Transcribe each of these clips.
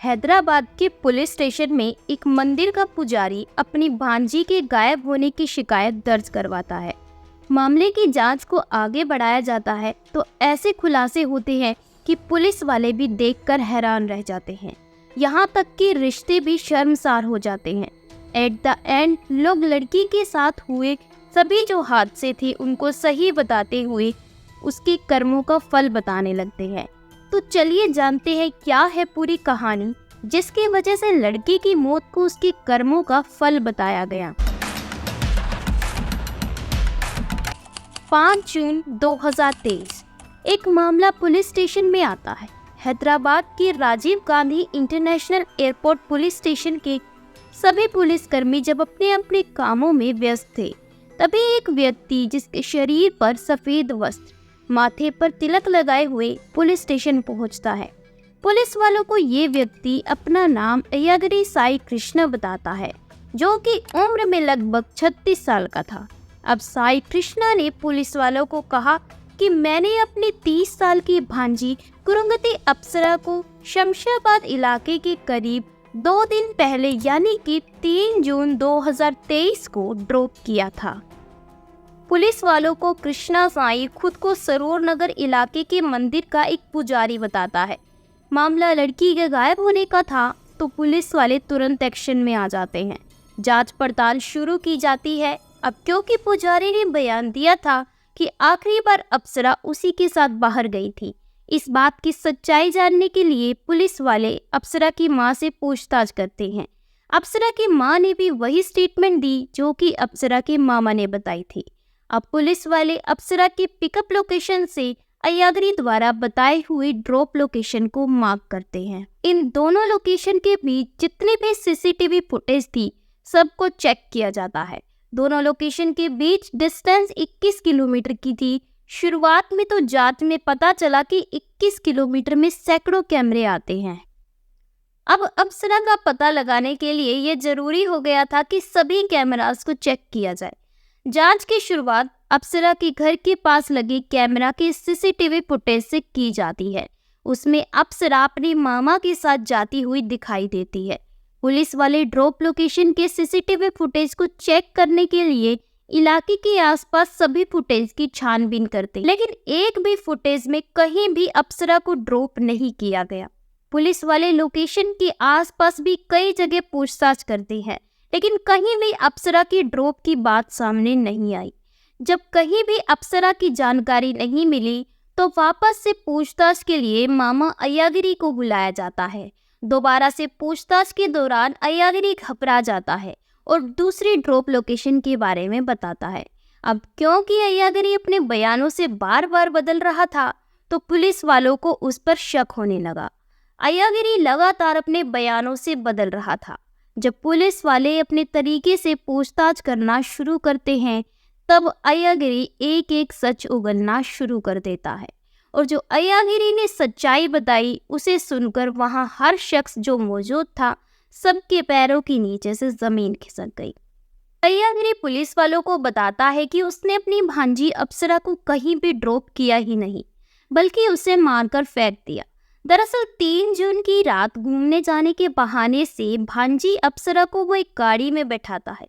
हैदराबाद के police station में एक मंदिर का पुजारी अपनी भांजी के गायब होने की शिकायत दर्ज करवाता है। मामले की जांच को आगे बढ़ाया जाता है तो ऐसे खुलासे होते हैं कि पुलिस वाले भी देखकर हैरान रह जाते हैं। यहाँ तक कि रिश्ते भी शर्मसार हो जाते हैं। एट द एंड लोग लड़की के साथ हुए सभी जो हादसे थे उनको सही बताते हुए उसके कर्मों का फल बताने लगते हैं। तो चलिए जानते हैं क्या है पूरी कहानी जिसकी वजह से लड़की की मौत को उसके कर्मों का फल बताया गया। 5 जून 2023 एक मामला पुलिस स्टेशन में आता है। हैदराबाद के Rajiv Gandhi international airport police station के सभी पुलिसकर्मी जब अपने अपने कामों में व्यस्त थे, तभी एक व्यक्ति जिसके शरीर पर सफेद वस्त्र, माथे पर तिलक लगाए हुए पुलिस स्टेशन पहुंचता है। पुलिस वालों को ये व्यक्ति अपना नाम अय्यागिरी साई कृष्णा बताता है, जो कि उम्र में लगभग 36 साल का था। अब साई कृष्णा ने पुलिस वालों को कहा कि मैंने अपनी 30 साल की भांजी कुरुंगती अप्सरा को शमशाबाद इलाके के करीब 2 दिन पहले यानी कि 3 जून 2023 को ड्रॉप किया था। पुलिस वालों को कृष्णा साई खुद को सरोर नगर इलाके के मंदिर का एक पुजारी बताता है। मामला लड़की के गायब होने का था तो पुलिस वाले तुरंत एक्शन में आ जाते हैं। जांच पड़ताल शुरू की जाती है। अब क्योंकि पुजारी ने बयान दिया था कि आखिरी बार अप्सरा उसी के साथ बाहर गई थी, इस बात की सच्चाई जानने के लिए पुलिस वाले अप्सरा की मां से पूछताछ करते हैं। अप्सरा की मां ने भी वही स्टेटमेंट दी जो कि अप्सरा के मामा ने बताई थी। अब पुलिस वाले अप्सरा के पिकअप लोकेशन से अय्यागिरी द्वारा बताए हुए ड्रॉप लोकेशन को मार्क करते हैं। इन दोनों लोकेशन के बीच जितनी भी सीसीटीवी फुटेज थी सबको चेक किया जाता है। दोनों लोकेशन के बीच डिस्टेंस 21 किलोमीटर की थी। शुरुआत में तो जांच में पता चला कि 21 किलोमीटर में सैकड़ों कैमरे आते हैं। अब अप्सरा का पता लगाने के लिए यह जरूरी हो गया था कि सभी कैमरास को चेक किया जाए। जांच की शुरुआत अप्सरा के घर के पास लगे कैमरा के सीसीटीवी फुटेज से की जाती है। उसमें अप्सरा अपने मामा के साथ जाती हुई दिखाई देती है। पुलिस वाले ड्रॉप लोकेशन के सीसीटीवी फुटेज को चेक करने के लिए इलाके के आसपास सभी फुटेज की छानबीन करते हैं, लेकिन एक भी फुटेज में कहीं भी अप्सरा को ड्रॉप नहीं किया गया। पुलिस वाले लोकेशन के आसपास भी कई जगह पूछताछ करते हैं, लेकिन कहीं भी अप्सरा की ड्रॉप की बात सामने नहीं आई। जब कहीं भी अप्सरा की जानकारी नहीं मिली तो वापस से पूछताछ के लिए मामा अय्यागिरी को बुलाया जाता है। दोबारा से पूछताछ के दौरान अय्यागिरी घबरा जाता है और दूसरी ड्रॉप लोकेशन के बारे में बताता है। अब क्योंकि अय्यागिरी अपने बयानों से बार बार बदल रहा था तो पुलिस वालों को उस पर शक होने लगा। अय्यागिरी लगातार अपने बयानों से बदल रहा था। जब पुलिस वाले अपने तरीके से पूछताछ करना शुरू करते हैं तब अय्यागिरी एक एक सच उगलना शुरू कर देता है और जो अय्यागिरी ने सच्चाई बताई उसे सुनकर वहां हर शख्स जो मौजूद था सबके पैरों के नीचे से जमीन खिसक गई। अय्यागिरी पुलिस वालों को बताता है कि उसने अपनी भांजी अप्सरा को कहीं भी ड्रॉप किया ही नहीं, बल्कि उसे मारकर फेंक दिया। दरअसल 3 जून की रात घूमने जाने के बहाने से भांजी अप्सरा को वो एक गाड़ी में बैठाता है,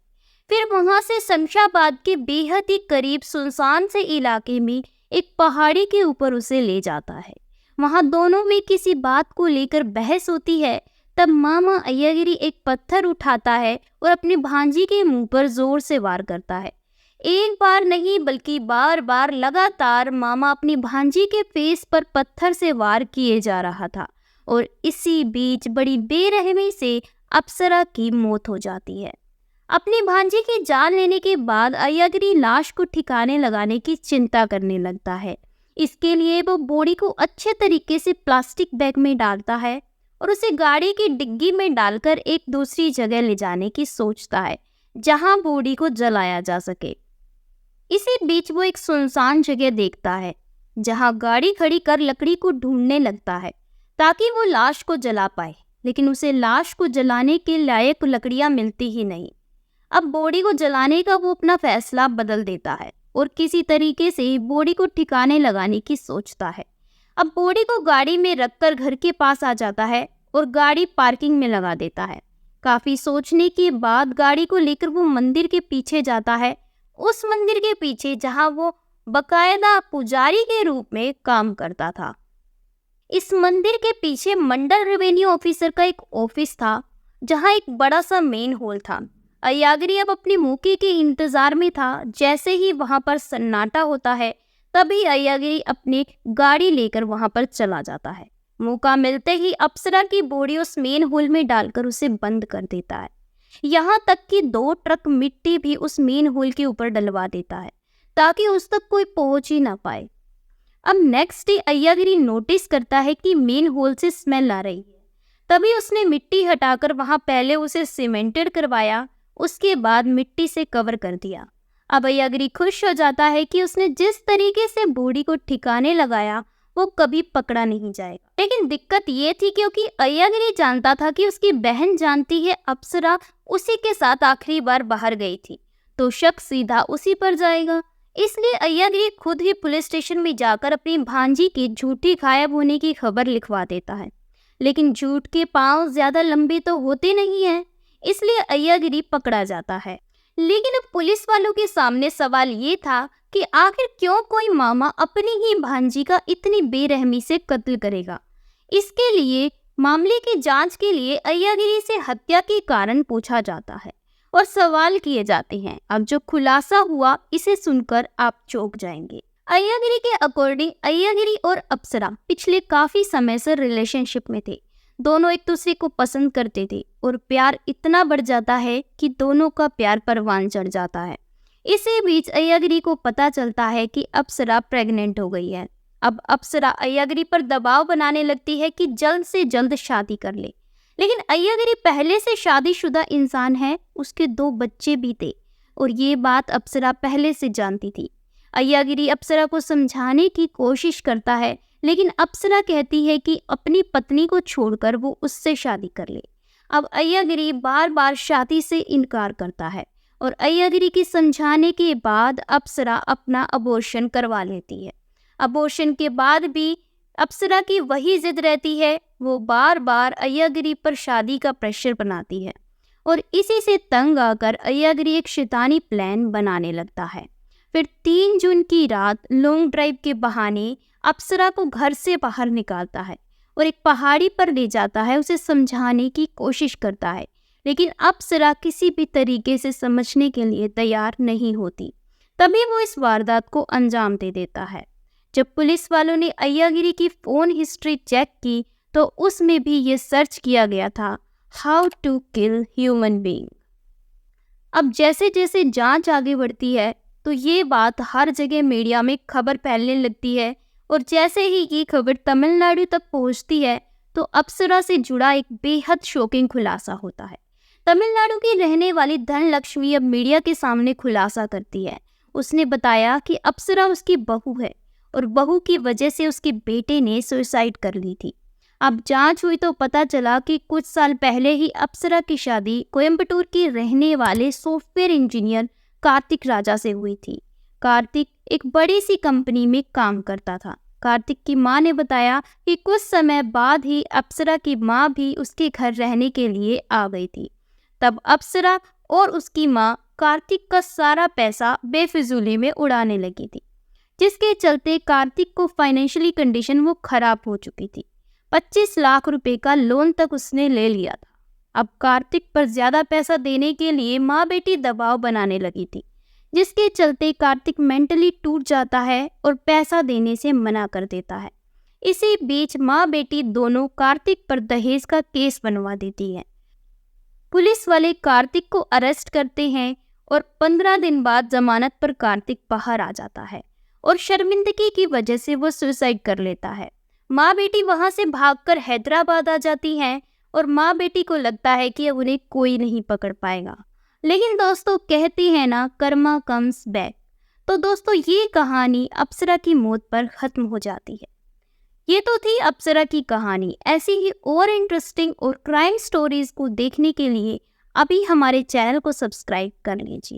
फिर वहां से शमशाबाद के बेहद ही करीब सुनसान से इलाके में एक पहाड़ी के ऊपर उसे ले जाता है। वहां दोनों में किसी बात को लेकर बहस होती है। तब मामा अय्यागिरी एक पत्थर उठाता है और अपनी भांजी के मुंह पर जोर से वार करता है। एक बार नहीं बल्कि बार बार लगातार मामा अपनी भांजी के फेस पर पत्थर से वार किए जा रहा था और इसी बीच बड़ी बेरहमी से अप्सरा की मौत हो जाती है। अपनी भांजी की जान लेने के बाद अय्यागिरी लाश को ठिकाने लगाने की चिंता करने लगता है। इसके लिए वो बॉडी को अच्छे तरीके से प्लास्टिक बैग में डालता है और उसे गाड़ी की डिग्गी में डालकर एक दूसरी जगह ले जाने की सोचता है जहां बॉडी को जलाया जा सके। इसी बीच वो एक सुनसान जगह देखता है जहां गाड़ी खड़ी कर लकड़ी को ढूंढने लगता है ताकि वो लाश को जला पाए, लेकिन उसे लाश को जलाने के लायक लकड़ियां मिलती ही नहीं। अब बॉडी को जलाने का वो अपना फैसला बदल देता है और किसी तरीके से बॉडी को ठिकाने लगाने की सोचता है। अब बॉडी को गाड़ी में रखकर घर के पास आ जाता है और गाड़ी पार्किंग में लगा देता है। काफी सोचने के बाद गाड़ी को लेकर वो मंदिर के पीछे जाता है, उस मंदिर के पीछे जहां वो बकायदा पुजारी के रूप में काम करता था। इस मंदिर के पीछे मंडल रेवेन्यू ऑफिसर का एक ऑफिस था, जहां एक बड़ा सा मेन हॉल था। अय्यागिरी अब अपने मौके के इंतजार में था। जैसे ही वहां पर सन्नाटा होता है, तभी अय्यागिरी अपनी गाड़ी लेकर वहां पर चला जाता है। मौका मिलते ही अप्सरा की बॉडी उस मेन होल में डालकर उसे बंद कर देता है। यहाँ तक कि 2 ट्रक मिट्टी भी उस मेन होल के ऊपर डलवा देता है, ताकि उस तक कोई पहुंच ही ना पाए। अब नेक्स्ट डे अय्यागिरी नोटिस करता है कि मेन होल से स्मेल आ रही है। तभी उसने मिट्टी हटाकर वहां पहले उसे सीमेंटेड करवाया, उसके बाद मिट्टी से कवर कर दिया। अब अय्यागिरी खुश हो जाता है कि उसने जिस तरीके से बॉडी को ठिकाने लगाया वो कभी पकड़ा नहीं जाएगा। लेकिन दिक्कत ये थी क्योंकि अय्यागिरी जानता था कि उसकी बहन जानती है अप्सरा उसी के साथ आखिरी बार बाहर गई थी, तो शक सीधा उसी पर जाएगा। इसलिए अय्यागिरी खुद ही पुलिस स्टेशन में जाकर अपनी भांजी के झूठी गायब होने की खबर लिखवा देता है। लेकिन झूठ के पांव ज्यादा लंबे तो होते नहीं हैं, इसलिए अय्यागिरी पकड़ा जाता है। लेकिन अब पुलिस वालों के सामने सवाल ये था कि आखिर क्यों कोई मामा अपनी ही भांजी का इतनी बेरहमी से कत्ल करेगा। इसके लिए मामले की जांच के लिए अय्यागिरी से हत्या के कारण पूछा जाता है और सवाल किए जाते हैं। अब जो खुलासा हुआ इसे सुनकर आप चौंक जाएंगे। अय्यागिरी के अकॉर्डिंग अय्यागिरी और अप्सरा पिछले काफी समय से रिलेशनशिप में थे। दोनों एक दूसरे को पसंद करते थे और प्यार इतना बढ़ जाता है कि दोनों का प्यार परवान चढ़ जाता है। इसी बीच अय्यागिरी को पता चलता है कि अप्सरा प्रेग्नेंट हो गई है। अब अप्सरा अय्यागिरी पर दबाव बनाने लगती है कि जल्द से जल्द शादी कर ले। लेकिन अय्यागिरी पहले से शादीशुदा इंसान है, उसके 2 बच्चे भी थे और ये बात अप्सरा पहले से जानती थी। अय्यागिरी अप्सरा को समझाने की कोशिश करता है, लेकिन अप्सरा कहती है कि अपनी पत्नी को छोड़कर वो उससे शादी कर ले। अब अय्यागिरी बार बार शादी से इनकार करता है और अय्यागिरी की समझाने के बाद अप्सरा अपना अबॉर्शन करवा लेती है। अबॉर्शन के बाद भी अप्सरा की वही जिद रहती है, वो बार बार अय्यागिरी पर शादी का प्रेशर बनाती है और इसी से तंग आकर अय्यागिरी एक शैतानी प्लान बनाने लगता है। फिर 3 जून की रात लॉन्ग ड्राइव के बहाने अप्सरा को घर से बाहर निकालता है और एक पहाड़ी पर ले जाता है, उसे समझाने की कोशिश करता है। लेकिन अप्सरा किसी भी तरीके से समझने के लिए तैयार नहीं होती। तभी वो इस वारदात को अंजाम दे देता है। जब पुलिस वालों ने अय्यागिरी की फ़ोन हिस्ट्री चेक की तो उसमें भी ये सर्च किया गया था, how to kill human being. अब जैसे जैसे जांच आगे बढ़ती है तो ये बात हर जगह मीडिया में खबर फैलने लगती है और जैसे ही ये खबर तमिलनाडु तक पहुंचती है तो अप्सरा से जुड़ा एक बेहद शॉकिंग खुलासा होता है। तमिलनाडु की रहने वाली धनलक्ष्मी अब मीडिया के सामने खुलासा करती है। उसने बताया कि अप्सरा उसकी बहू है और बहू की वजह से उसके बेटे ने सुसाइड कर ली थी। अब जांच हुई तो पता चला कि कुछ साल पहले ही अप्सरा की शादी कोयम्बटूर के रहने वाले सॉफ्टवेयर इंजीनियर कार्तिक राजा से हुई थी। कार्तिक एक बड़ी सी कंपनी में काम करता था। कार्तिक की मां ने बताया कि कुछ समय बाद ही अप्सरा की मां भी उसके घर रहने के लिए आ गई थी। तब अप्सरा और उसकी मां कार्तिक का सारा पैसा बेफिजूली में उड़ाने लगी थी, जिसके चलते कार्तिक को फाइनेंशियली कंडीशन वो खराब हो चुकी थी। 25 लाख रुपए का लोन तक उसने ले लिया था। अब कार्तिक पर ज्यादा पैसा देने के लिए माँ बेटी दबाव बनाने लगी थी, जिसके चलते कार्तिक मेंटली टूट जाता है और पैसा देने से मना कर देता है। इसी बीच माँ बेटी दोनों कार्तिक पर दहेज का केस बनवा देती है। पुलिस वाले कार्तिक को अरेस्ट करते हैं और 15 दिन बाद जमानत पर कार्तिक बाहर आ जाता है और शर्मिंदगी की वजह से वो सुसाइड कर लेता है। माँ बेटी वहां से भागकर हैदराबाद आ जाती हैं और माँ बेटी को लगता है कि अब उन्हें कोई नहीं पकड़ पाएगा। लेकिन दोस्तों कहते हैं ना, कर्मा कम्स बैक। तो दोस्तों ये कहानी अप्सरा की मौत पर खत्म हो जाती है। ये तो थी अप्सरा की कहानी। ऐसी ही और इंटरेस्टिंग और क्राइम स्टोरीज को देखने के लिए अभी हमारे चैनल को सब्सक्राइब कर लीजिए।